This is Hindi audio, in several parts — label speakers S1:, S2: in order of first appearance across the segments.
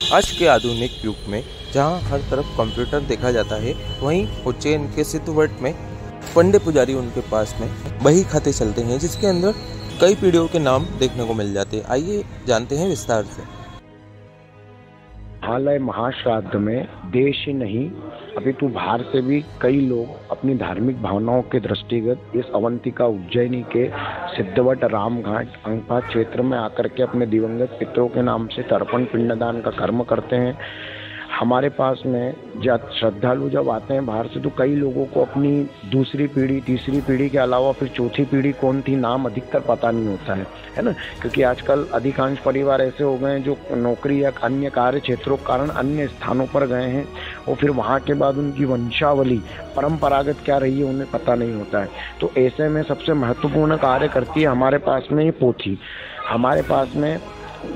S1: आज के आधुनिक युग में जहां हर तरफ कंप्यूटर देखा जाता है, वहीं उज्जैन के सिद्धवट में पंडित पुजारी उनके पास में बही खाते चलते हैं, जिसके अंदर कई पीढ़ियों के नाम देखने को मिल जाते हैं। आइए जानते हैं विस्तार से।
S2: हाल महाश्राद्ध में देश ही नहीं अपितु बाहर से भी कई लोग अपनी धार्मिक भावनाओं के दृष्टिगत इस अवंतिका उज्जैनी के सिद्धवट रामघाट अंगपात क्षेत्र में आकर के अपने दिवंगत पितरों के नाम से तर्पण पिंडदान का कर्म करते हैं। हमारे पास में श्रद्धालु जब आते हैं बाहर से, तो कई लोगों को अपनी दूसरी पीढ़ी तीसरी पीढ़ी के अलावा फिर चौथी पीढ़ी कौन थी नाम अधिकतर पता नहीं होता है ना। क्योंकि आजकल अधिकांश परिवार ऐसे हो गए हैं जो नौकरी या अन्य कार्य क्षेत्रों के कारण अन्य स्थानों पर गए हैं, और फिर वहाँ के बाद उनकी वंशावली परंपरागत क्या रही है उन्हें पता नहीं होता है। तो ऐसे में सबसे महत्वपूर्ण कार्य करती है हमारे पास में ये पोथी। हमारे पास में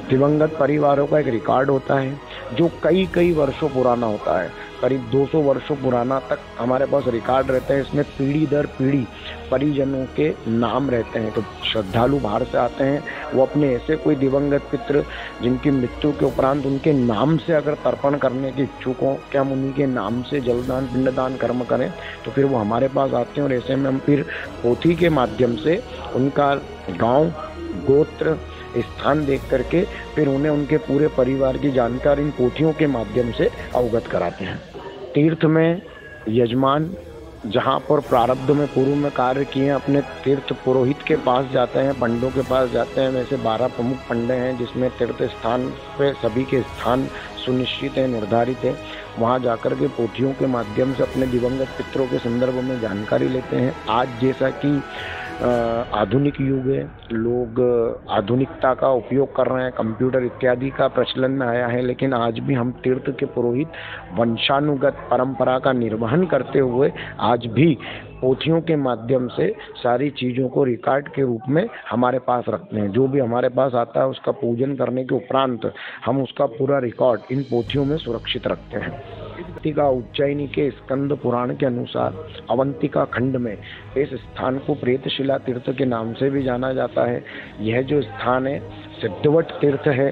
S2: दिवंगत परिवारों का एक रिकॉर्ड होता है जो कई वर्षों पुराना होता है, करीब 200 वर्षों पुराना तक हमारे पास रिकॉर्ड रहते हैं। इसमें पीढ़ी दर पीढ़ी परिजनों के नाम रहते हैं। तो श्रद्धालु बाहर से आते हैं, वो अपने ऐसे कोई दिवंगत पितृ जिनकी मृत्यु के उपरांत उनके नाम से अगर तर्पण करने के इच्छुक हों कि हम उन्हीं के नाम से जलदान पिंडदान कर्म करें, तो फिर वो हमारे पास आते हैं। और ऐसे में हम फिर पोथी के माध्यम से उनका गाँव गोत्र स्थान देख करके फिर उन्हें उनके पूरे परिवार की जानकारी इन पोथियों के माध्यम से अवगत कराते हैं। तीर्थ में यजमान जहाँ पर प्रारब्ध में पूर्व में कार्य किए हैं, अपने तीर्थ पुरोहित के पास जाते हैं, पंडों के पास जाते हैं। वैसे 12 प्रमुख पंडे हैं जिसमें तीर्थ स्थान पे सभी के स्थान सुनिश्चित है, निर्धारित है। वहाँ जाकर के पोथियों के माध्यम से अपने दिवंगत पितरों के संदर्भ में जानकारी लेते हैं। आज जैसा कि आधुनिक युग है, लोग आधुनिकता का उपयोग कर रहे हैं, कंप्यूटर इत्यादि का प्रचलन में आया है, लेकिन आज भी हम तीर्थ के पुरोहित वंशानुगत परंपरा का निर्वहन करते हुए आज भी पोथियों के माध्यम से सारी चीज़ों को रिकॉर्ड के रूप में हमारे पास रखते हैं। जो भी हमारे पास आता है उसका पूजन करने के उपरांत हम उसका पूरा रिकॉर्ड इन पोथियों में सुरक्षित रखते हैं। अवंतिका उज्जैनी के स्कंद पुराण के अनुसार अवंतिका खंड में इस स्थान को प्रेतशिला तीर्थ के नाम से भी जाना जाता है। यह जो स्थान है सिद्धवट तीर्थ है।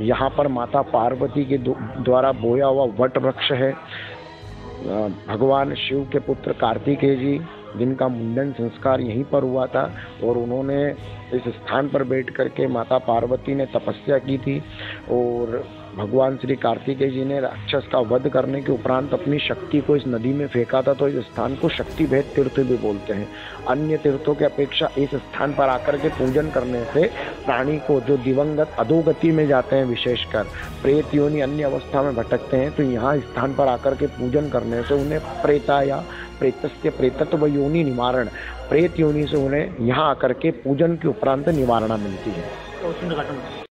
S2: यहाँ पर माता पार्वती के द्वारा बोया हुआ वट वृक्ष है। भगवान शिव के पुत्र कार्तिकेय जी जिनका मुंडन संस्कार यहीं पर हुआ था, और उन्होंने इस स्थान पर बैठ करके माता पार्वती ने तपस्या की थी, और भगवान श्री कार्तिकेय जी ने राक्षस का वध करने के उपरांत अपनी शक्ति को इस नदी में फेंका था। तो इस स्थान को शक्तिभेद तीर्थ भी बोलते हैं। अन्य तीर्थों की अपेक्षा इस स्थान पर आकर के पूजन करने से प्राणी को जो दिवंगत अधोगति में जाते हैं, विशेषकर प्रेत योनि अन्य अवस्था में भटकते हैं, तो यहाँ स्थान पर आकर के पूजन करने से उन्हें प्रेता या प्रेतस्य प्रेतत्व योनि निवारण, प्रेत योनि से उन्हें यहाँ आकर के पूजन के उपरांत निवारणा मिलती है।